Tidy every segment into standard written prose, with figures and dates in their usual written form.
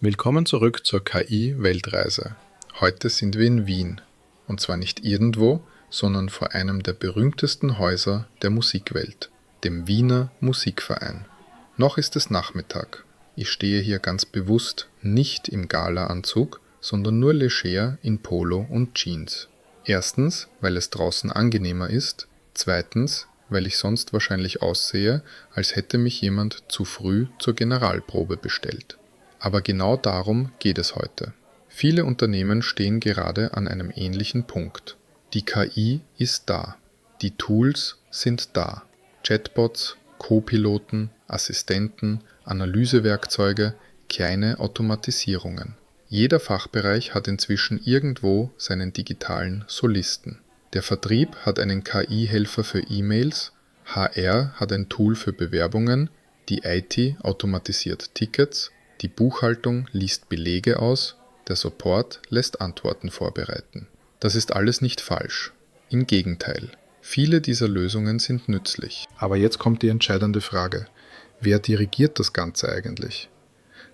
Willkommen zurück zur KI-Weltreise. Heute sind wir in Wien. Und zwar nicht irgendwo, sondern vor einem der berühmtesten Häuser der Musikwelt, dem Wiener Musikverein. Noch ist es Nachmittag. Ich stehe hier ganz bewusst nicht im Gala-Anzug, sondern nur leger in Polo und Jeans. Erstens, weil es draußen angenehmer ist. Zweitens, weil ich sonst wahrscheinlich aussehe, als hätte mich jemand zu früh zur Generalprobe bestellt. Aber genau darum geht es heute. Viele Unternehmen stehen gerade an einem ähnlichen Punkt. Die KI ist da. Die Tools sind da. Chatbots, Co-Piloten, Assistenten, Analysewerkzeuge, kleine Automatisierungen. Jeder Fachbereich hat inzwischen irgendwo seinen digitalen Solisten. Der Vertrieb hat einen KI-Helfer für E-Mails, HR hat ein Tool für Bewerbungen, die IT automatisiert Tickets, die Buchhaltung liest Belege aus, der Support lässt Antworten vorbereiten. Das ist alles nicht falsch. Im Gegenteil. Viele dieser Lösungen sind nützlich. Aber jetzt kommt die entscheidende Frage. Wer dirigiert das Ganze eigentlich?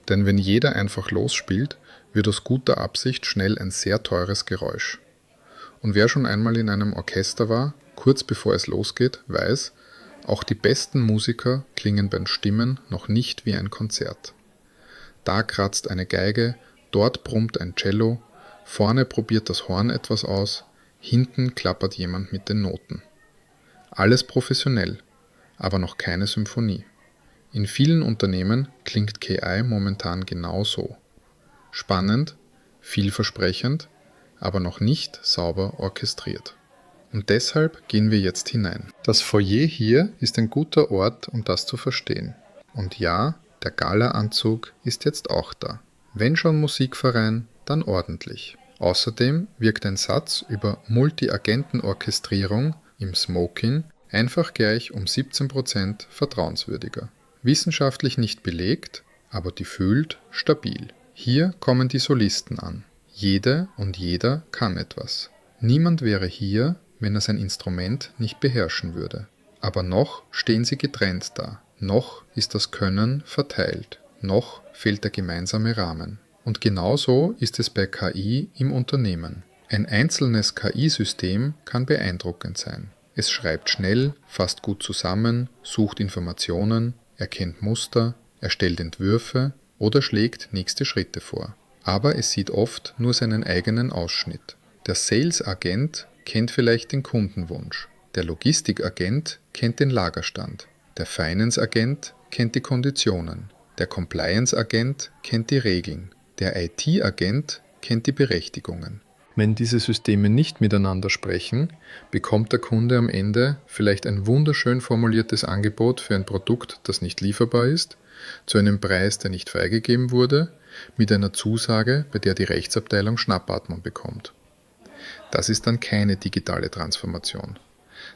Denn wenn jeder einfach losspielt, wird aus guter Absicht schnell ein sehr teures Geräusch. Und wer schon einmal in einem Orchester war, kurz bevor es losgeht, weiß, auch die besten Musiker klingen beim Stimmen noch nicht wie ein Konzert. Da kratzt eine Geige, dort brummt ein Cello, vorne probiert das Horn etwas aus, hinten klappert jemand mit den Noten. Alles professionell, aber noch keine Symphonie. In vielen Unternehmen klingt KI momentan genau so. Spannend, vielversprechend, aber noch nicht sauber orchestriert. Und deshalb gehen wir jetzt hinein. Das Foyer hier ist ein guter Ort, um das zu verstehen. Und ja, der Gala-Anzug ist jetzt auch da. Wenn schon Musikverein, dann ordentlich. Außerdem wirkt ein Satz über Multi-Agenten-Orchestrierung im Smoking einfach gleich um 17% vertrauenswürdiger. Wissenschaftlich nicht belegt, aber gefühlt stabil. Hier kommen die Solisten an. Jede und jeder kann etwas. Niemand wäre hier, wenn er sein Instrument nicht beherrschen würde. Aber noch stehen sie getrennt da. Noch ist das Können verteilt. Noch fehlt der gemeinsame Rahmen. Und genauso ist es bei KI im Unternehmen. Ein einzelnes KI-System kann beeindruckend sein. Es schreibt schnell, fasst gut zusammen, sucht Informationen, erkennt Muster, erstellt Entwürfe oder schlägt nächste Schritte vor. Aber es sieht oft nur seinen eigenen Ausschnitt. Der Sales-Agent kennt vielleicht den Kundenwunsch. Der Logistikagent kennt den Lagerstand. Der Finance-Agent kennt die Konditionen. Der Compliance-Agent kennt die Regeln. Der IT-Agent kennt die Berechtigungen. Wenn diese Systeme nicht miteinander sprechen, bekommt der Kunde am Ende vielleicht ein wunderschön formuliertes Angebot für ein Produkt, das nicht lieferbar ist, zu einem Preis, der nicht freigegeben wurde, mit einer Zusage, bei der die Rechtsabteilung Schnappatmung bekommt. Das ist dann keine digitale Transformation.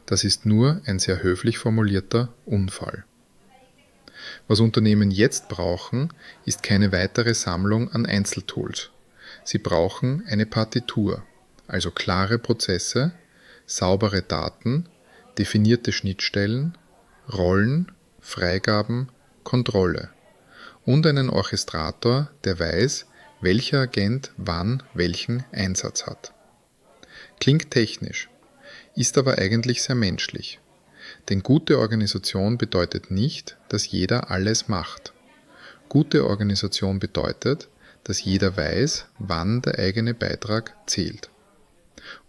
Das ist nur ein sehr höflich formulierter Unfall. Was Unternehmen jetzt brauchen, ist keine weitere Sammlung an Einzeltools. Sie brauchen eine Partitur, also klare Prozesse, saubere Daten, definierte Schnittstellen, Rollen, Freigaben, Kontrolle und einen Orchestrator, der weiß, welcher Agent wann welchen Einsatz hat. Klingt technisch, ist aber eigentlich sehr menschlich. Denn gute Organisation bedeutet nicht, dass jeder alles macht. Gute Organisation bedeutet, dass jeder weiß, wann der eigene Beitrag zählt.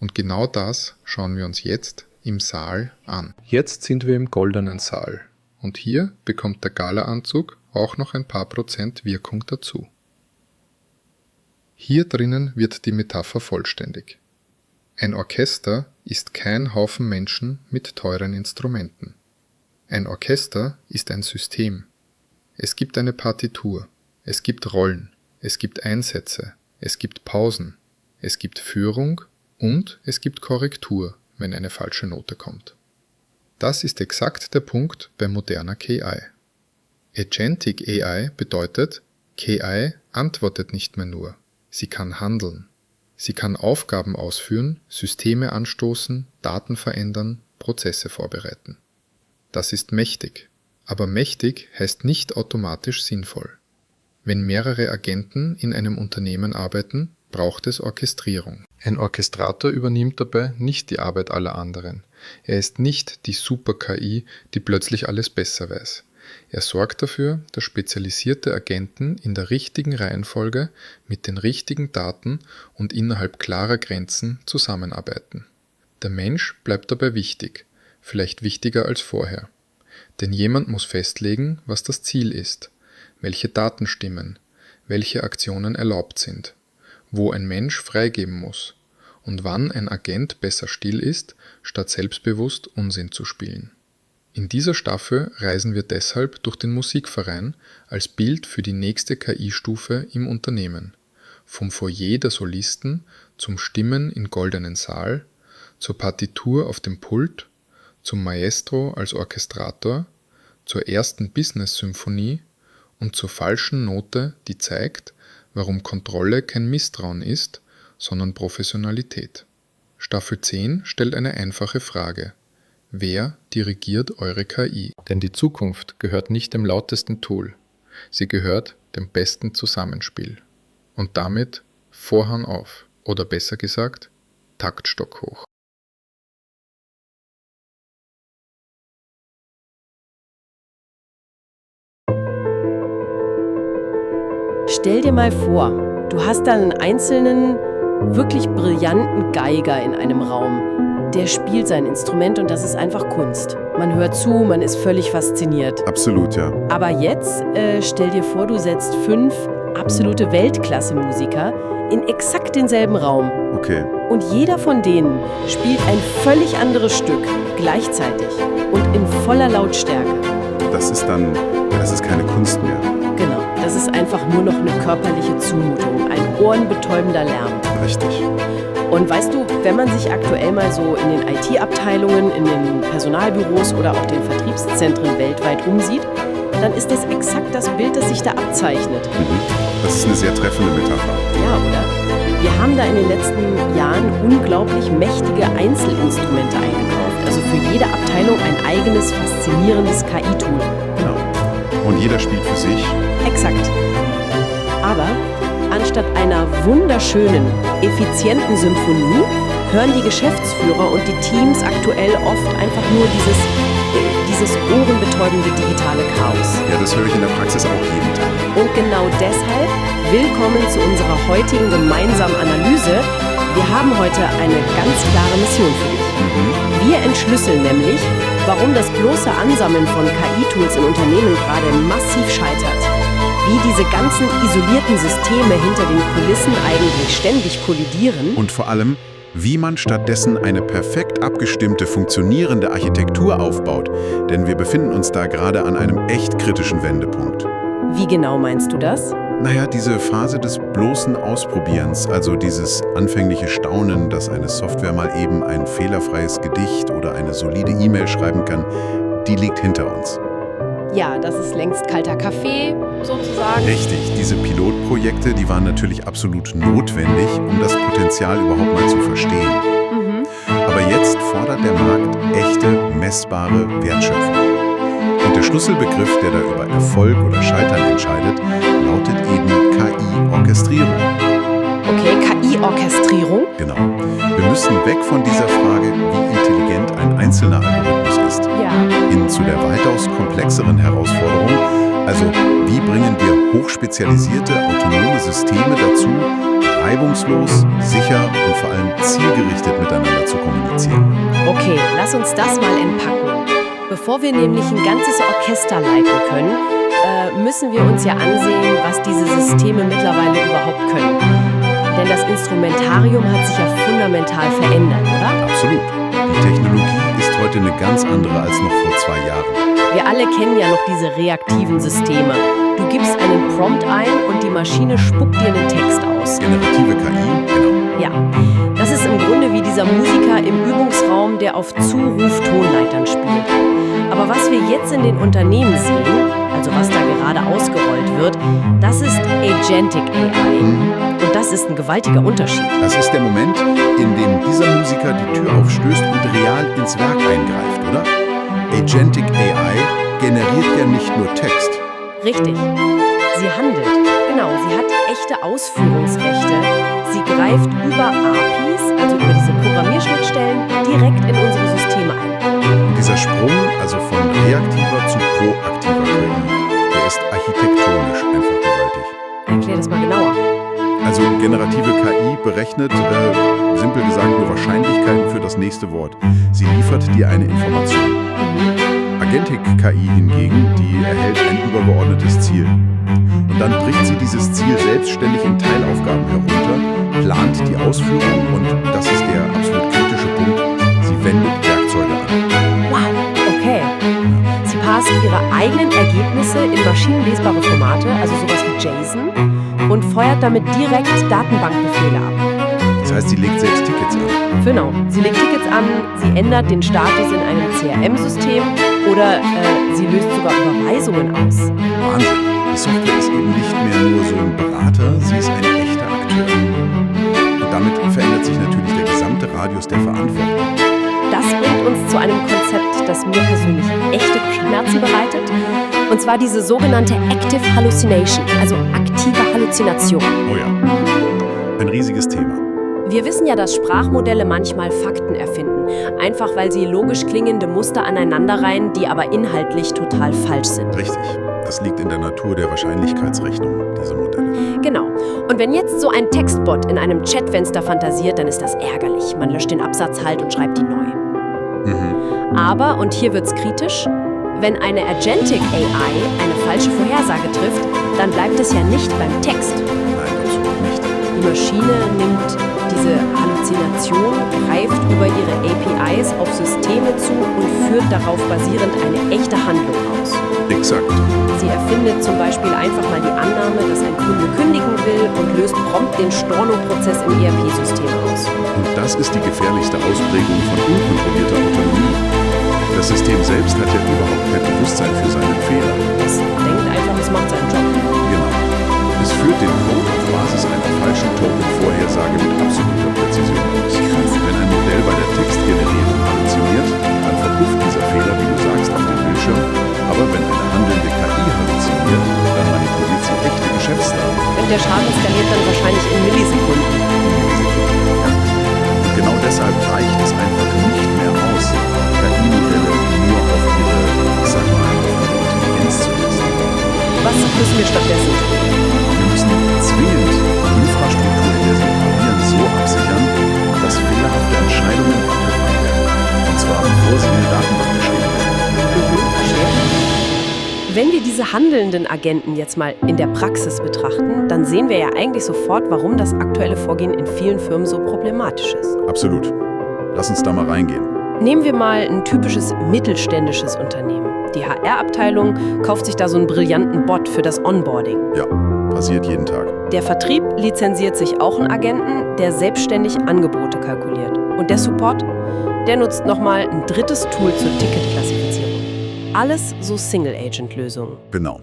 Und genau das schauen wir uns jetzt im Saal an. Jetzt sind wir im goldenen Saal. Und hier bekommt der Gala-Anzug auch noch ein paar Prozent Wirkung dazu. Hier drinnen wird die Metapher vollständig. Ein Orchester ist kein Haufen Menschen mit teuren Instrumenten. Ein Orchester ist ein System. Es gibt eine Partitur, es gibt Rollen, es gibt Einsätze, es gibt Pausen, es gibt Führung und es gibt Korrektur, wenn eine falsche Note kommt. Das ist exakt der Punkt bei moderner KI. Agentic AI bedeutet, KI antwortet nicht mehr nur, sie kann handeln. Sie kann Aufgaben ausführen, Systeme anstoßen, Daten verändern, Prozesse vorbereiten. Das ist mächtig, aber mächtig heißt nicht automatisch sinnvoll. Wenn mehrere Agenten in einem Unternehmen arbeiten, braucht es Orchestrierung. Ein Orchestrator übernimmt dabei nicht die Arbeit aller anderen. Er ist nicht die Super-KI, die plötzlich alles besser weiß. Er sorgt dafür, dass spezialisierte Agenten in der richtigen Reihenfolge mit den richtigen Daten und innerhalb klarer Grenzen zusammenarbeiten. Der Mensch bleibt dabei wichtig, vielleicht wichtiger als vorher. Denn jemand muss festlegen, was das Ziel ist, welche Daten stimmen, welche Aktionen erlaubt sind, wo ein Mensch freigeben muss und wann ein Agent besser still ist, statt selbstbewusst Unsinn zu spielen. In dieser Staffel reisen wir deshalb durch den Musikverein als Bild für die nächste KI-Stufe im Unternehmen. Vom Foyer der Solisten zum Stimmen im goldenen Saal, zur Partitur auf dem Pult, zum Maestro als Orchestrator, zur ersten Business-Symphonie und zur falschen Note, die zeigt, warum Kontrolle kein Misstrauen ist, sondern Professionalität. Staffel 10 stellt eine einfache Frage. Wer dirigiert eure KI? Denn die Zukunft gehört nicht dem lautesten Tool. Sie gehört dem besten Zusammenspiel. Und damit Vorhang auf. Oder besser gesagt, Taktstock hoch. Stell dir mal vor, du hast da einen einzelnen, wirklich brillanten Geiger in einem Raum. Der spielt sein Instrument und das ist einfach Kunst. Man hört zu, man ist völlig fasziniert. Absolut, ja. Aber jetzt stell dir vor, du setzt 5 absolute Weltklasse-Musiker in exakt denselben Raum. Okay. Und jeder von denen spielt ein völlig anderes Stück, gleichzeitig und in voller Lautstärke. Das ist keine Kunst mehr. Genau, das ist einfach nur noch eine körperliche Zumutung, ein ohrenbetäubender Lärm. Richtig. Und weißt du, wenn man sich aktuell mal so in den IT-Abteilungen, in den Personalbüros oder auch den Vertriebszentren weltweit umsieht, dann ist das exakt das Bild, das sich da abzeichnet. Das ist eine sehr treffende Metapher. Ja, oder? Wir haben da in den letzten Jahren unglaublich mächtige Einzelinstrumente eingekauft. Also für jede Abteilung ein eigenes, faszinierendes KI-Tool. Genau. Und jeder spielt für sich. Exakt. Aber anstatt einer wunderschönen, effizienten Symphonie hören die Geschäftsführer und die Teams aktuell oft einfach nur dieses ohrenbetäubende digitale Chaos. Ja, das höre ich in der Praxis auch jeden Tag. Und genau deshalb willkommen zu unserer heutigen gemeinsamen Analyse. Wir haben heute eine ganz klare Mission für dich. Wir entschlüsseln nämlich, warum das bloße Ansammeln von KI-Tools in Unternehmen gerade massiv scheitert. Wie diese ganzen isolierten Systeme hinter den Kulissen eigentlich ständig kollidieren. Und vor allem, wie man stattdessen eine perfekt abgestimmte, funktionierende Architektur aufbaut. Denn wir befinden uns da gerade an einem echt kritischen Wendepunkt. Wie genau meinst du das? Naja, diese Phase des bloßen Ausprobierens, also dieses anfängliche Staunen, dass eine Software mal eben ein fehlerfreies Gedicht oder eine solide E-Mail schreiben kann, die liegt hinter uns. Ja, das ist längst kalter Kaffee, sozusagen. Richtig, diese Pilotprojekte, die waren natürlich absolut notwendig, um das Potenzial überhaupt mal zu verstehen. Aber jetzt fordert der Markt echte, messbare Wertschöpfung. Und der Schlüsselbegriff, der da über Erfolg oder Scheitern entscheidet, lautet eben KI-Orchestrierung. Okay, KI-Orchestrierung? Genau. Wir müssen weg von dieser Frage, wie intelligent ein einzelner Algorithmus ist, hin zu der weitaus komplexeren Herausforderung, also wie bringen wir hochspezialisierte, autonome Systeme dazu, reibungslos, sicher und vor allem zielgerichtet miteinander zu kommunizieren. Okay, lass uns das mal entpacken. Bevor wir nämlich ein ganzes Orchester leiten können, müssen wir uns ja ansehen, was diese Systeme mittlerweile überhaupt können. Denn das Instrumentarium hat sich ja fundamental verändert, oder? Absolut. Die Technologie ist heute eine ganz andere als noch vor 2 Jahren. Wir alle kennen ja noch diese reaktiven Systeme. Du gibst einen Prompt ein und die Maschine spuckt dir einen Text aus. Generative KI, genau. Ja, das ist im Grunde wie dieser Musiker im Übungsraum, der auf Zuruf Tonleitern spielt. Aber was wir jetzt in den Unternehmen sehen, also was da gerade ausgerollt wird, das ist Agentic AI. Und das ist ein gewaltiger Unterschied. Das ist der Moment, in dem dieser Musiker die Tür aufstößt und real ins Werk eingreift, oder? Agentic AI generiert ja nicht nur Text. Richtig. Sie handelt. genau, sie hat echte Ausführungsrechte. Sie greift über APIs, also über diese Programmierschnittstellen, direkt in unsere Systeme ein. Und dieser Sprung, also von reaktiver zu proaktiver KI, der ist architektonisch einfach gewaltig. Erklär das mal genauer. Also generative KI berechnet, simpel gesagt, nur Wahrscheinlichkeiten für das nächste Wort. Sie liefert dir eine Information. Agentic-KI hingegen, die erhält ein übergeordnetes Ziel. Und dann bricht sie dieses Ziel selbstständig in Teilaufgaben herunter, plant die Ausführung und, das ist der absolut kritische Punkt, sie wendet Werkzeuge an. Wow, okay. Sie passt ihre eigenen Ergebnisse in maschinenlesbare Formate, also sowas wie JSON, und feuert damit direkt Datenbankbefehle ab. Das heißt, sie legt selbst Tickets an. Genau, sie legt Tickets an, sie ändert den Status in einem CRM-System oder sie löst sogar Überweisungen aus. Wahnsinn. Die Software ist eben nicht mehr nur so ein Berater, sie ist ein echter Akteur. Und damit verändert sich natürlich der gesamte Radius der Verantwortung. Das bringt uns zu einem Konzept, das mir persönlich echte Schmerzen bereitet. Und zwar diese sogenannte Active Hallucination, also aktive Halluzination. Oh ja, ein riesiges Thema. Wir wissen ja, dass Sprachmodelle manchmal Fakten erfinden, einfach weil sie logisch klingende Muster aneinanderreihen, die aber inhaltlich total falsch sind. Richtig. Das liegt in der Natur der Wahrscheinlichkeitsrechnung, diese Modelle. Genau. Und wenn jetzt so ein Textbot in einem Chatfenster fantasiert, dann ist das ärgerlich. Man löscht den Absatz halt und schreibt ihn neu. Aber, und hier wird's kritisch, wenn eine Agentic AI eine falsche Vorhersage trifft, dann bleibt es ja nicht beim Text. Nein, absolut nicht. Die Maschine nimmt diese Halluzination, greift über ihre APIs auf Systeme zu und führt darauf basierend eine echte Handlung aus. Exakt. Sie erfindet zum Beispiel einfach mal die Annahme, dass ein Kunde kündigen will und löst prompt den Storno-Prozess im ERP-System aus. Und das ist die gefährlichste Ausprägung von unkontrollierter Autonomie. Das System selbst hat ja überhaupt kein Bewusstsein für seinen Fehler. Es denkt einfach, es macht seinen Job. Genau. Es führt den Code auf Basis einer falschen Token-Vorhersage mit absoluter Präzision aus. Wenn ein Modell bei der Textgenerierung halluziniert, dann verpufft dieser Fehler, wie du sagst, auf dem Bildschirm. Aber wenn eine handelnde KI halluziniert, dann manipuliert sie echte Geschäftsdaten. Und der Schaden skaliert dann wahrscheinlich in Millisekunden. Und genau deshalb reicht es einfach nicht mehr aus, KI-Modelle nur auf ihre, ich sag mal, auf ihre Intelligenz zu messen. Was müssen wir stattdessen tun? Wir müssen zwingend die Infrastruktur, in der sie operieren, so absichern, dass fehlerhafte Entscheidungen abgefangen werden. Und zwar bevor sie in die Datenbank geschrieben werden. Wenn wir diese handelnden Agenten jetzt mal in der Praxis betrachten, dann sehen wir ja eigentlich sofort, warum das aktuelle Vorgehen in vielen Firmen so problematisch ist. Absolut. Lass uns da mal reingehen. Nehmen wir mal ein typisches mittelständisches Unternehmen. Die HR-Abteilung kauft sich da so einen brillanten Bot für das Onboarding. Ja, passiert jeden Tag. Der Vertrieb lizenziert sich auch einen Agenten, der selbstständig Angebote kalkuliert. Und der Support, der nutzt nochmal ein drittes Tool zur Ticketklassifizierung. Alles so Single-Agent-Lösungen. Genau.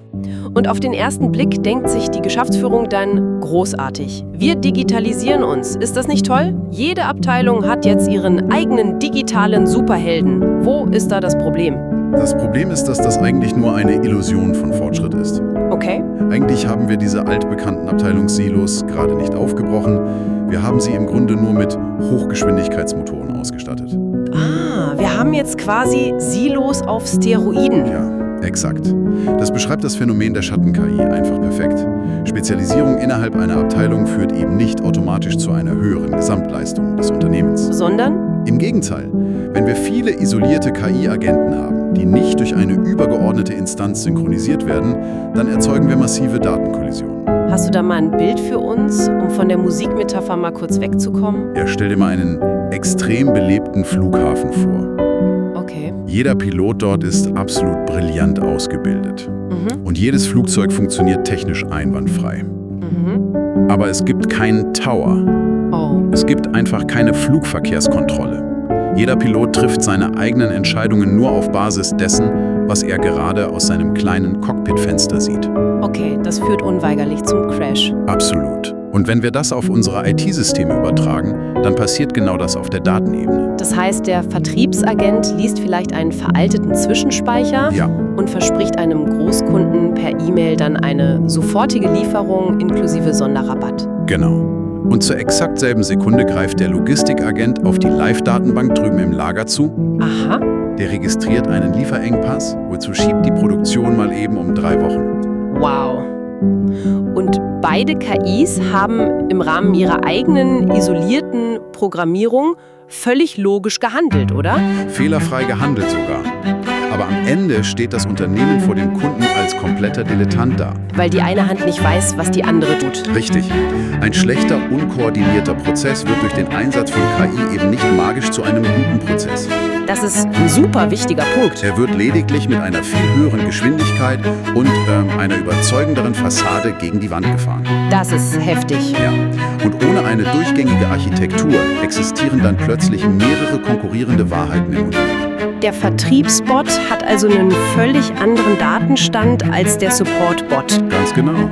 Und auf den ersten Blick denkt sich die Geschäftsführung dann, großartig. Wir digitalisieren uns. Ist das nicht toll? Jede Abteilung hat jetzt ihren eigenen digitalen Superhelden. Wo ist da das Problem? Das Problem ist, dass das eigentlich nur eine Illusion von Fortschritt ist. Okay. Eigentlich haben wir diese altbekannten Abteilungssilos gerade nicht aufgebrochen. Wir haben sie im Grunde nur mit Hochgeschwindigkeitsmotoren ausgestattet. Wir haben jetzt quasi Silos auf Steroiden. Ja, exakt. Das beschreibt das Phänomen der Schatten-KI einfach perfekt. Spezialisierung innerhalb einer Abteilung führt eben nicht automatisch zu einer höheren Gesamtleistung des Unternehmens. Sondern? Im Gegenteil. Wenn wir viele isolierte KI-Agenten haben, die nicht durch eine übergeordnete Instanz synchronisiert werden, dann erzeugen wir massive Datenkollisionen. Hast du da mal ein Bild für uns, um von der Musikmetapher mal kurz wegzukommen? Ja, stell dir mal einen extrem belebten Flughafen vor. Okay. Jeder Pilot dort ist absolut brillant ausgebildet. Und jedes Flugzeug funktioniert technisch einwandfrei. Aber es gibt keinen Tower. Oh. Es gibt einfach keine Flugverkehrskontrolle. Jeder Pilot trifft seine eigenen Entscheidungen nur auf Basis dessen, was er gerade aus seinem kleinen Cockpitfenster sieht. Okay, das führt unweigerlich zum Crash. Absolut. Und wenn wir das auf unsere IT-Systeme übertragen, dann passiert genau das auf der Datenebene. Das heißt, der Vertriebsagent liest vielleicht einen veralteten Zwischenspeicher und verspricht einem Großkunden per E-Mail dann eine sofortige Lieferung inklusive Sonderrabatt. Genau. Und zur exakt selben Sekunde greift der Logistikagent auf die Live-Datenbank drüben im Lager zu. Aha. Der registriert einen Lieferengpass, wozu schiebt die Produktion mal eben um 3 Wochen. Wow. Und beide KIs haben im Rahmen ihrer eigenen isolierten Programmierung völlig logisch gehandelt, oder? Fehlerfrei gehandelt sogar. Aber am Ende steht das Unternehmen vor dem Kunden als kompletter Dilettant da. Weil die eine Hand nicht weiß, was die andere tut. Richtig. Ein schlechter, unkoordinierter Prozess wird durch den Einsatz von KI eben nicht magisch zu einem guten Prozess. Das ist ein super wichtiger Punkt. Er wird lediglich mit einer viel höheren Geschwindigkeit und einer überzeugenderen Fassade gegen die Wand gefahren. Das ist heftig. Ja. Und ohne eine durchgängige Architektur existieren dann plötzlich mehrere konkurrierende Wahrheiten im Unternehmen. Der Vertriebsbot hat also einen völlig anderen Datenstand als der Supportbot. Ganz genau.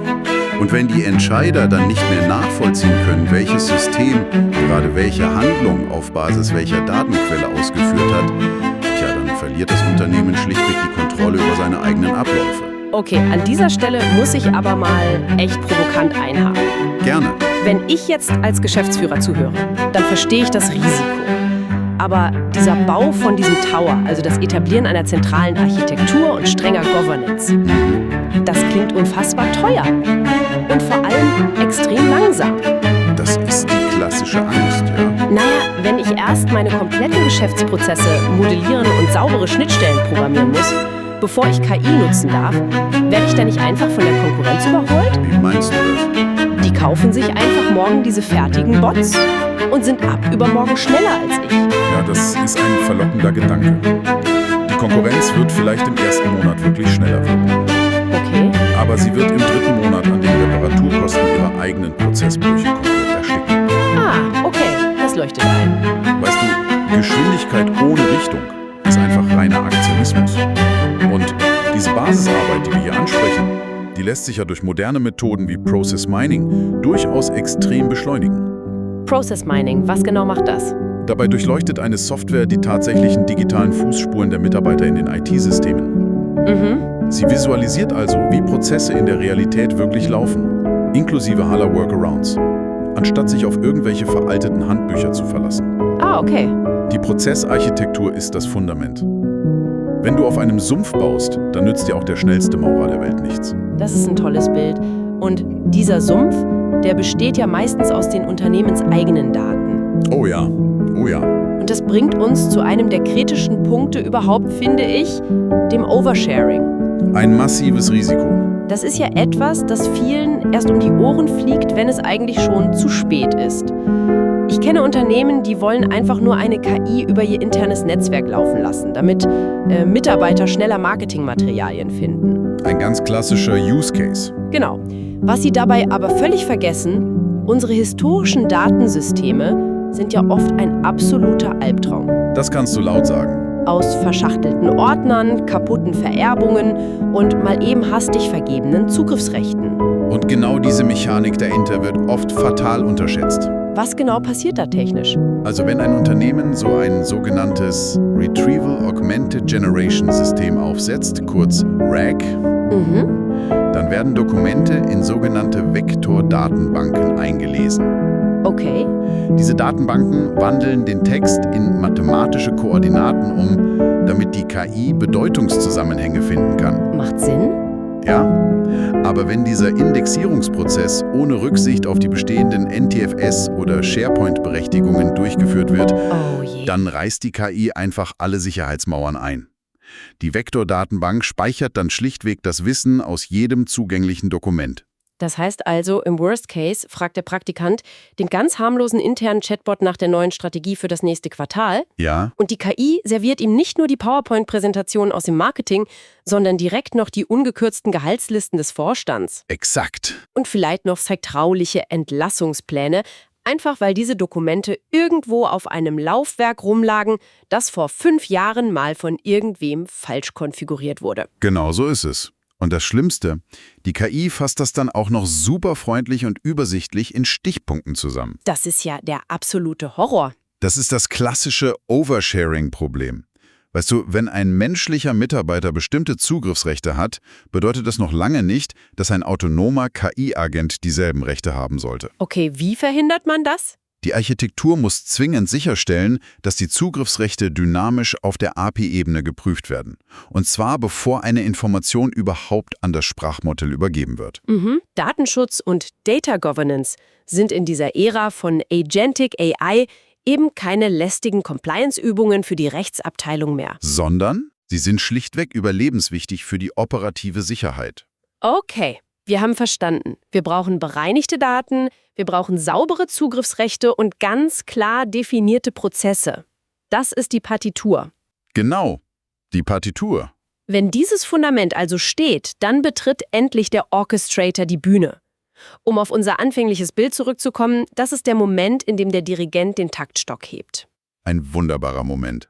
Und wenn die Entscheider dann nicht mehr nachvollziehen können, welches System gerade welche Handlung auf Basis welcher Datenquelle ausgeführt hat, dann verliert das Unternehmen schlichtweg die Kontrolle über seine eigenen Abläufe. Okay, an dieser Stelle muss ich aber mal echt provokant einhaken. Gerne. Wenn ich jetzt als Geschäftsführer zuhöre, dann verstehe ich das Risiko. Aber dieser Bau von diesem Tower, also das Etablieren einer zentralen Architektur und strenger Governance, das klingt unfassbar teuer und vor allem extrem langsam. Das ist die klassische Angst, ja. Naja, wenn ich erst meine kompletten Geschäftsprozesse modellieren und saubere Schnittstellen programmieren muss, bevor ich KI nutzen darf, werde ich dann nicht einfach von der Konkurrenz überholt? Wie meinst du das? Die kaufen sich einfach morgen diese fertigen Bots und sind ab übermorgen schneller als ich. Ja, das ist ein verlockender Gedanke. Die Konkurrenz wird vielleicht im ersten Monat wirklich schneller werden. Okay. Aber sie wird im 3. Monat an den Reparaturkosten ihrer eigenen Prozessbrüche komplett ersticken. Ah, okay, das leuchtet ein. Weißt du, Geschwindigkeit ohne Richtung ist einfach reiner Aktionismus. Und diese Basisarbeit, die wir hier ansprechen, die lässt sich ja durch moderne Methoden wie Process Mining durchaus extrem beschleunigen. Process Mining, was genau macht das? Dabei durchleuchtet eine Software die tatsächlichen digitalen Fußspuren der Mitarbeiter in den IT-Systemen. Sie visualisiert also, wie Prozesse in der Realität wirklich laufen, inklusive aller Workarounds, anstatt sich auf irgendwelche veralteten Handbücher zu verlassen. Ah, okay. Die Prozessarchitektur ist das Fundament. Wenn du auf einem Sumpf baust, dann nützt dir auch der schnellste Maurer der Welt nichts. Das ist ein tolles Bild. Und dieser Sumpf, der besteht ja meistens aus den unternehmenseigenen Daten. Oh ja, oh ja. Und das bringt uns zu einem der kritischen Punkte überhaupt, finde ich, dem Oversharing. Ein massives Risiko. Das ist ja etwas, das vielen erst um die Ohren fliegt, wenn es eigentlich schon zu spät ist. Ich kenne Unternehmen, die wollen einfach nur eine KI über ihr internes Netzwerk laufen lassen, damit Mitarbeiter schneller Marketingmaterialien finden. Ein ganz klassischer Use Case. Genau. Was sie dabei aber völlig vergessen, unsere historischen Datensysteme sind ja oft ein absoluter Albtraum. Das kannst du laut sagen. Aus verschachtelten Ordnern, kaputten Vererbungen und mal eben hastig vergebenen Zugriffsrechten. Und genau diese Mechanik dahinter wird oft fatal unterschätzt. Was genau passiert da technisch? Also wenn ein Unternehmen so ein sogenanntes Retrieval Augmented Generation System aufsetzt, kurz RAG, dann werden Dokumente in sogenannte Vektordatenbanken eingelesen. Okay. Diese Datenbanken wandeln den Text in mathematische Koordinaten um, damit die KI Bedeutungszusammenhänge finden kann. Macht Sinn? Ja, aber wenn dieser Indexierungsprozess ohne Rücksicht auf die bestehenden NTFS- oder SharePoint-Berechtigungen durchgeführt wird, dann reißt die KI einfach alle Sicherheitsmauern ein. Die Vektordatenbank speichert dann schlichtweg das Wissen aus jedem zugänglichen Dokument. Das heißt also, im Worst Case fragt der Praktikant den ganz harmlosen internen Chatbot nach der neuen Strategie für das nächste Quartal. Ja. Und die KI serviert ihm nicht nur die PowerPoint-Präsentationen aus dem Marketing, sondern direkt noch die ungekürzten Gehaltslisten des Vorstands. Exakt. Und vielleicht noch vertrauliche Entlassungspläne, einfach weil diese Dokumente irgendwo auf einem Laufwerk rumlagen, das vor 5 Jahren mal von irgendwem falsch konfiguriert wurde. Genau so ist es. Und das Schlimmste, die KI fasst das dann auch noch super freundlich und übersichtlich in Stichpunkten zusammen. Das ist ja der absolute Horror. Das ist das klassische Oversharing-Problem. Weißt du, wenn ein menschlicher Mitarbeiter bestimmte Zugriffsrechte hat, bedeutet das noch lange nicht, dass ein autonomer KI-Agent dieselben Rechte haben sollte. Okay, wie verhindert man das? Die Architektur muss zwingend sicherstellen, dass die Zugriffsrechte dynamisch auf der API-Ebene geprüft werden. Und zwar bevor eine Information überhaupt an das Sprachmodell übergeben wird. Datenschutz und Data Governance sind in dieser Ära von Agentic AI eben keine lästigen Compliance-Übungen für die Rechtsabteilung mehr. Sondern sie sind schlichtweg überlebenswichtig für die operative Sicherheit. Okay, wir haben verstanden. Wir brauchen bereinigte Daten, wir brauchen saubere Zugriffsrechte und ganz klar definierte Prozesse. Das ist die Partitur. Genau, die Partitur. Wenn dieses Fundament also steht, dann betritt endlich der Orchestrator die Bühne. Um auf unser anfängliches Bild zurückzukommen, das ist der Moment, in dem der Dirigent den Taktstock hebt. Ein wunderbarer Moment.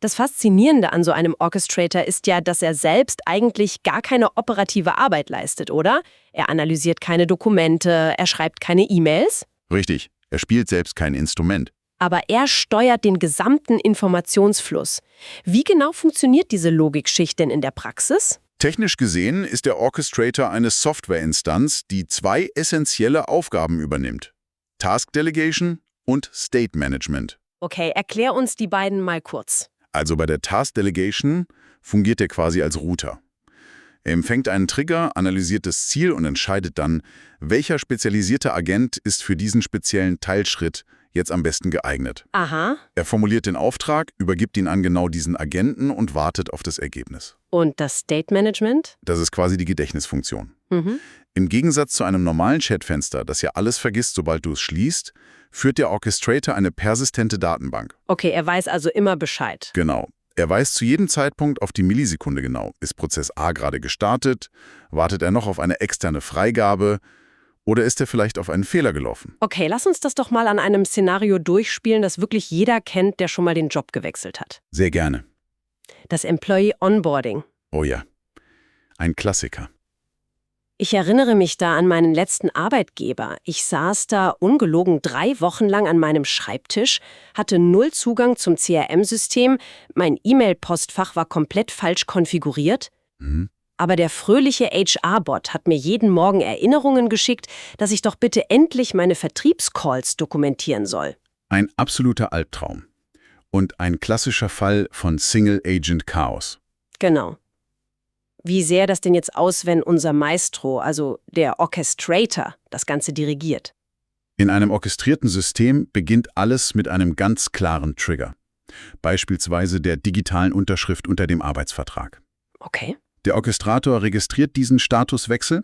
Das Faszinierende an so einem Orchestrator ist ja, dass er selbst eigentlich gar keine operative Arbeit leistet, oder? Er analysiert keine Dokumente, er schreibt keine E-Mails. Richtig, er spielt selbst kein Instrument. Aber er steuert den gesamten Informationsfluss. Wie genau funktioniert diese Logikschicht denn in der Praxis? Technisch gesehen ist der Orchestrator eine Softwareinstanz, die zwei essentielle Aufgaben übernimmt: Task Delegation und State Management. Okay, erklär uns die beiden mal kurz. Also bei der Task Delegation fungiert er quasi als Router. Er empfängt einen Trigger, analysiert das Ziel und entscheidet dann, welcher spezialisierte Agent ist für diesen speziellen Teilschritt jetzt am besten geeignet. Aha. Er formuliert den Auftrag, übergibt ihn an genau diesen Agenten und wartet auf das Ergebnis. Und das State Management? Das ist quasi die Gedächtnisfunktion. Im Gegensatz zu einem normalen Chatfenster, das ja alles vergisst, sobald du es schließt, führt der Orchestrator eine persistente Datenbank. Okay, er weiß also immer Bescheid. Genau. Er weiß zu jedem Zeitpunkt auf die Millisekunde genau. Ist Prozess A gerade gestartet? Wartet er noch auf eine externe Freigabe? Oder ist er vielleicht auf einen Fehler gelaufen? Okay, lass uns das doch mal an einem Szenario durchspielen, das wirklich jeder kennt, der schon mal den Job gewechselt hat. Sehr gerne. Das Employee Onboarding. Oh ja, ein Klassiker. Ich erinnere mich da an meinen letzten Arbeitgeber. Ich saß da ungelogen 3 Wochen lang an meinem Schreibtisch, hatte null Zugang zum CRM-System, mein E-Mail-Postfach war komplett falsch konfiguriert. Aber der fröhliche HR-Bot hat mir jeden Morgen Erinnerungen geschickt, dass ich doch bitte endlich meine Vertriebscalls dokumentieren soll. Ein absoluter Albtraum. Und ein klassischer Fall von Single-Agent-Chaos. Genau. Wie sähe das denn jetzt aus, wenn unser Maestro, also der Orchestrator, das Ganze dirigiert? In einem orchestrierten System beginnt alles mit einem ganz klaren Trigger. Beispielsweise der digitalen Unterschrift unter dem Arbeitsvertrag. Okay. Der Orchestrator registriert diesen Statuswechsel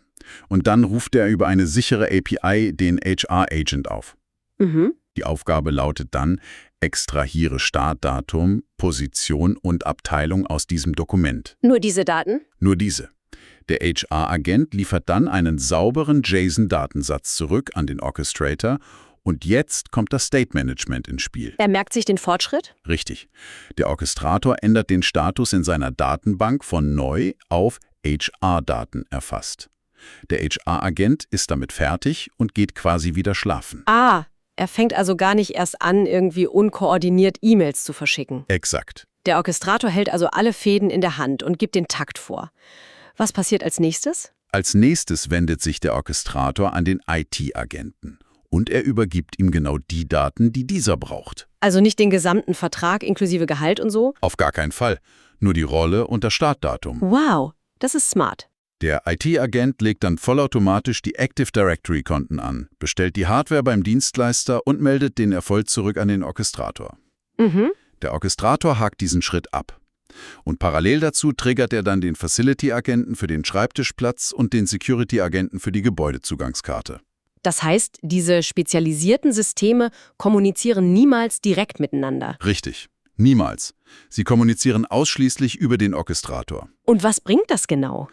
und dann ruft er über eine sichere API den HR-Agent auf. Die Aufgabe lautet dann: Extrahiere Startdatum, Position und Abteilung aus diesem Dokument. Nur diese Daten? Nur diese. Der HR-Agent liefert dann einen sauberen JSON-Datensatz zurück an den Orchestrator und jetzt kommt das State-Management ins Spiel. Er merkt sich den Fortschritt? Richtig. Der Orchestrator ändert den Status in seiner Datenbank von neu auf HR-Daten erfasst. Der HR-Agent ist damit fertig und geht quasi wieder schlafen. Ah, er fängt also gar nicht erst an, irgendwie unkoordiniert E-Mails zu verschicken. Exakt. Der Orchestrator hält also alle Fäden in der Hand und gibt den Takt vor. Was passiert als nächstes? Als nächstes wendet sich der Orchestrator an den IT-Agenten. Und er übergibt ihm genau die Daten, die dieser braucht. Also nicht den gesamten Vertrag inklusive Gehalt und so? Auf gar keinen Fall. Nur die Rolle und das Startdatum. Wow, das ist smart. Der IT-Agent legt dann vollautomatisch die Active Directory-Konten an, bestellt die Hardware beim Dienstleister und meldet den Erfolg zurück an den Orchestrator. Der Orchestrator hakt diesen Schritt ab. Und parallel dazu triggert er dann den Facility-Agenten für den Schreibtischplatz und den Security-Agenten für die Gebäudezugangskarte. Das heißt, diese spezialisierten Systeme kommunizieren niemals direkt miteinander. Richtig. Niemals. Sie kommunizieren ausschließlich über den Orchestrator. Und was bringt das genau?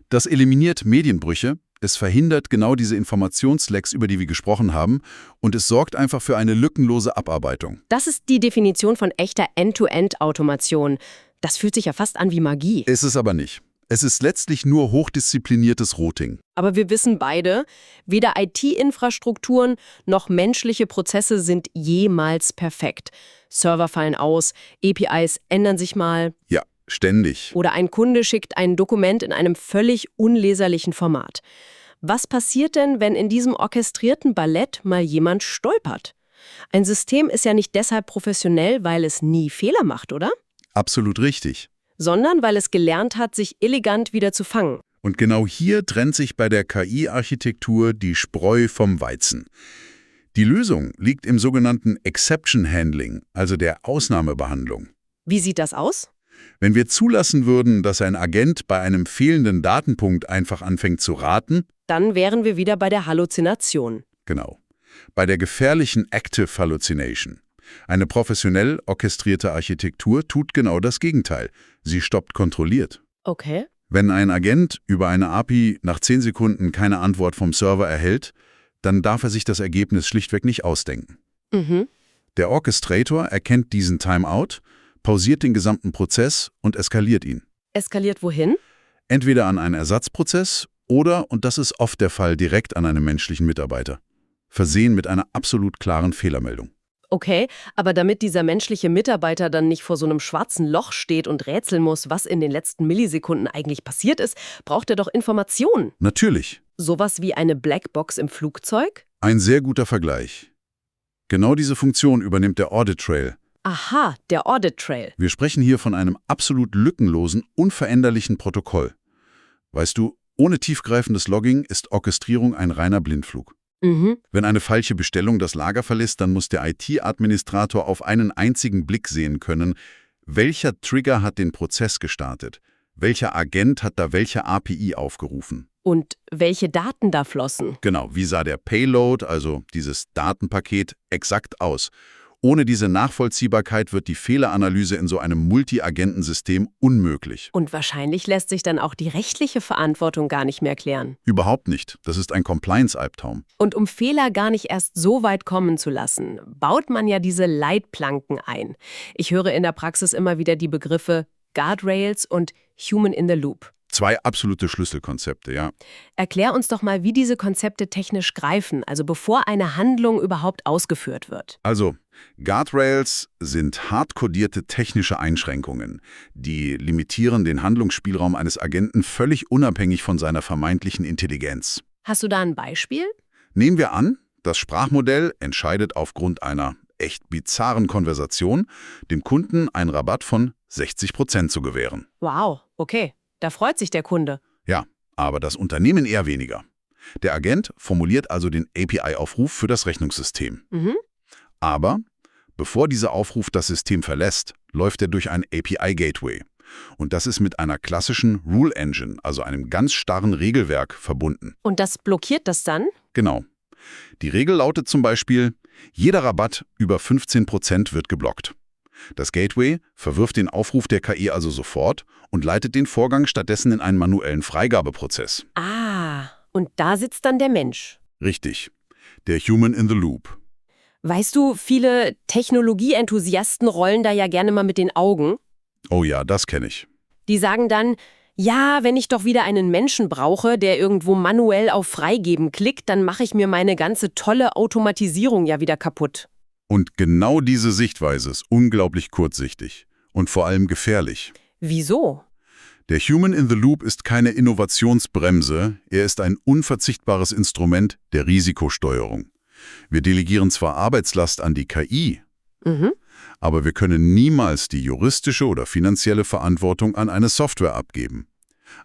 Das eliminiert Medienbrüche, es verhindert genau diese Informationslecks, über die wir gesprochen haben, und es sorgt einfach für eine lückenlose Abarbeitung. Das ist die Definition von echter End-to-End-Automation. Das fühlt sich ja fast an wie Magie. Ist es aber nicht. Es ist letztlich nur hochdiszipliniertes Routing. Aber wir wissen beide, weder IT-Infrastrukturen noch menschliche Prozesse sind jemals perfekt. Server fallen aus, APIs ändern sich mal. Ja, ständig. Oder ein Kunde schickt ein Dokument in einem völlig unleserlichen Format. Was passiert denn, wenn in diesem orchestrierten Ballett mal jemand stolpert? Ein System ist ja nicht deshalb professionell, weil es nie Fehler macht, oder? Absolut richtig. Sondern weil es gelernt hat, sich elegant wieder zu fangen. Und genau hier trennt sich bei der KI-Architektur die Spreu vom Weizen. Die Lösung liegt im sogenannten Exception Handling, also der Ausnahmebehandlung. Wie sieht das aus? Wenn wir zulassen würden, dass ein Agent bei einem fehlenden Datenpunkt einfach anfängt zu raten, dann wären wir wieder bei der Halluzination. genau, bei der gefährlichen Active Hallucination. Eine professionell orchestrierte Architektur tut genau das Gegenteil. Sie stoppt kontrolliert. Okay. Wenn ein Agent über eine API nach 10 Sekunden keine Antwort vom Server erhält, dann darf er sich das Ergebnis schlichtweg nicht ausdenken. Mhm. Der Orchestrator erkennt diesen Timeout, pausiert den gesamten Prozess und eskaliert ihn. Eskaliert wohin? Entweder an einen Ersatzprozess oder, und das ist oft der Fall, direkt an einen menschlichen Mitarbeiter. Versehen mit einer absolut klaren Fehlermeldung. Okay, aber damit dieser menschliche Mitarbeiter dann nicht vor so einem schwarzen Loch steht und rätseln muss, was in den letzten Millisekunden eigentlich passiert ist, braucht er doch Informationen. Natürlich. Sowas wie eine Blackbox im Flugzeug? Ein sehr guter Vergleich. Genau diese Funktion übernimmt der Audit Trail. Aha, der Audit Trail. Wir sprechen hier von einem absolut lückenlosen, unveränderlichen Protokoll. Weißt du, ohne tiefgreifendes Logging ist Orchestrierung ein reiner Blindflug. Mhm. Wenn eine falsche Bestellung das Lager verlässt, dann muss der IT-Administrator auf einen einzigen Blick sehen können, welcher Trigger hat den Prozess gestartet, welcher Agent hat da welche API aufgerufen. Und welche Daten da flossen? Genau, wie sah der Payload, also dieses Datenpaket, exakt aus? Ohne diese Nachvollziehbarkeit wird die Fehleranalyse in so einem Multi-Agentensystem unmöglich. Und wahrscheinlich lässt sich dann auch die rechtliche Verantwortung gar nicht mehr klären. Überhaupt nicht. Das ist ein Compliance-Albtraum. Und um Fehler gar nicht erst so weit kommen zu lassen, baut man ja diese Leitplanken ein. Ich höre in der Praxis immer wieder die Begriffe Guardrails und Human in the Loop. 2 absolute Schlüsselkonzepte, ja. Erklär uns doch mal, wie diese Konzepte technisch greifen, also bevor eine Handlung überhaupt ausgeführt wird. Also, Guardrails sind hardcodierte technische Einschränkungen, die limitieren den Handlungsspielraum eines Agenten völlig unabhängig von seiner vermeintlichen Intelligenz. Hast du da ein Beispiel? Nehmen wir an, das Sprachmodell entscheidet aufgrund einer echt bizarren Konversation, dem Kunden einen Rabatt von 60% zu gewähren. Wow, okay. Da freut sich der Kunde. Ja, aber das Unternehmen eher weniger. Der Agent formuliert also den API-Aufruf für das Rechnungssystem. Mhm. Aber bevor dieser Aufruf das System verlässt, läuft er durch ein API-Gateway. Und das ist mit einer klassischen Rule Engine, also einem ganz starren Regelwerk, verbunden. Und das blockiert das dann? Genau. Die Regel lautet zum Beispiel, jeder Rabatt über 15% wird geblockt. Das Gateway verwirft den Aufruf der KI also sofort und leitet den Vorgang stattdessen in einen manuellen Freigabeprozess. Ah, und da sitzt dann der Mensch. Richtig. Der Human in the Loop. Weißt du, viele Technologieenthusiasten rollen da ja gerne mal mit den Augen. Oh ja, das kenne ich. Die sagen dann, ja, wenn ich doch wieder einen Menschen brauche, der irgendwo manuell auf Freigeben klickt, dann mache ich mir meine ganze tolle Automatisierung ja wieder kaputt. Und genau diese Sichtweise ist unglaublich kurzsichtig und vor allem gefährlich. Wieso? Der Human in the Loop ist keine Innovationsbremse, er ist ein unverzichtbares Instrument der Risikosteuerung. Wir delegieren zwar Arbeitslast an die KI, aber wir können niemals die juristische oder finanzielle Verantwortung an eine Software abgeben.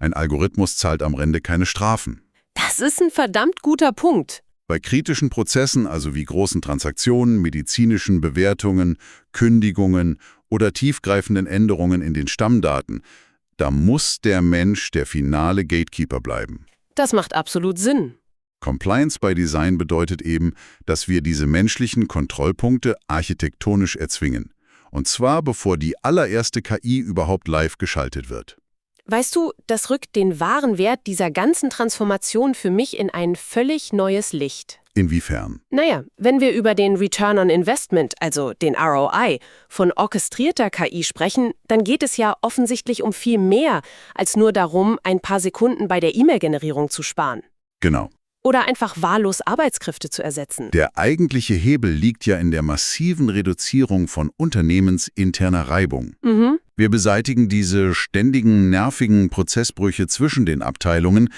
Ein Algorithmus zahlt am Ende keine Strafen. Das ist ein verdammt guter Punkt. Bei kritischen Prozessen, also wie großen Transaktionen, medizinischen Bewertungen, Kündigungen oder tiefgreifenden Änderungen in den Stammdaten, da muss der Mensch der finale Gatekeeper bleiben. Das macht absolut Sinn. Compliance by Design bedeutet eben, dass wir diese menschlichen Kontrollpunkte architektonisch erzwingen. Und zwar bevor die allererste KI überhaupt live geschaltet wird. Weißt du, das rückt den wahren Wert dieser ganzen Transformation für mich in ein völlig neues Licht. Inwiefern? Naja, wenn wir über den Return on Investment, also den ROI, von orchestrierter KI sprechen, dann geht es ja offensichtlich um viel mehr, als nur darum, ein paar Sekunden bei der E-Mail-Generierung zu sparen. Genau. Oder einfach wahllos Arbeitskräfte zu ersetzen. Der eigentliche Hebel liegt ja in der massiven Reduzierung von unternehmensinterner Reibung. Wir beseitigen diese ständigen, nervigen Prozessbrüche zwischen den Abteilungen.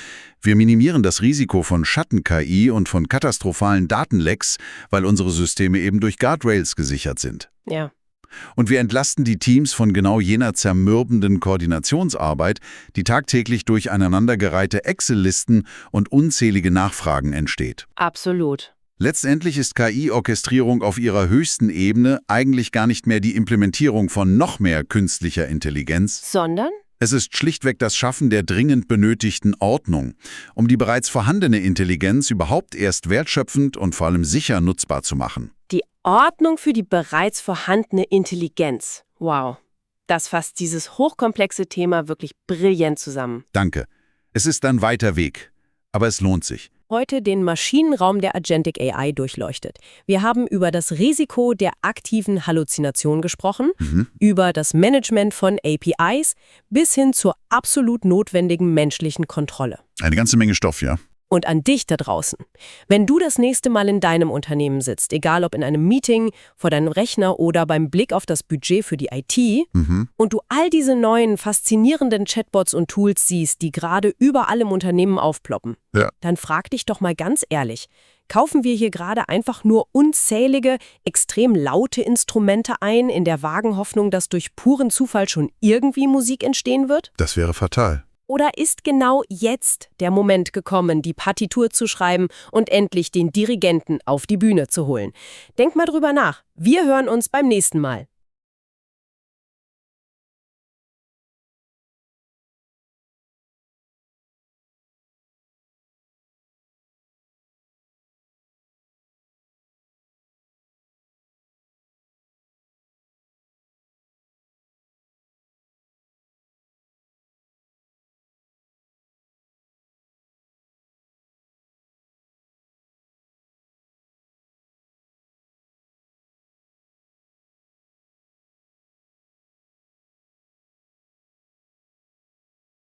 Wir minimieren das Risiko von Schatten-KI und von katastrophalen Datenlecks, weil unsere Systeme eben durch Guardrails gesichert sind. Ja. Und wir entlasten die Teams von genau jener zermürbenden Koordinationsarbeit, die tagtäglich durch aneinandergereihte Excel-Listen und unzählige Nachfragen entsteht. Absolut. Letztendlich ist KI-Orchestrierung auf ihrer höchsten Ebene eigentlich gar nicht mehr die Implementierung von noch mehr künstlicher Intelligenz, Sondern? Es ist schlichtweg das Schaffen der dringend benötigten Ordnung, um die bereits vorhandene Intelligenz überhaupt erst wertschöpfend und vor allem sicher nutzbar zu machen. Die Ordnung für die bereits vorhandene Intelligenz. Wow. Das fasst dieses hochkomplexe Thema wirklich brillant zusammen. Danke. Es ist ein weiter Weg, aber es lohnt sich. Heute den Maschinenraum der Agentic AI durchleuchtet. Wir haben über das Risiko der aktiven Halluzination gesprochen, über das Management von APIs bis hin zur absolut notwendigen menschlichen Kontrolle. Eine ganze Menge Stoff, ja. Und an dich da draußen. Wenn du das nächste Mal in deinem Unternehmen sitzt, egal ob in einem Meeting, vor deinem Rechner oder beim Blick auf das Budget für die IT, und du all diese neuen, faszinierenden Chatbots und Tools siehst, die gerade überall im Unternehmen aufploppen, dann frag dich doch mal ganz ehrlich, kaufen wir hier gerade einfach nur unzählige, extrem laute Instrumente ein, in der vagen Hoffnung, dass durch puren Zufall schon irgendwie Musik entstehen wird? Das wäre fatal. Oder ist genau jetzt der Moment gekommen, die Partitur zu schreiben und endlich den Dirigenten auf die Bühne zu holen? Denk mal drüber nach. Wir hören uns beim nächsten Mal.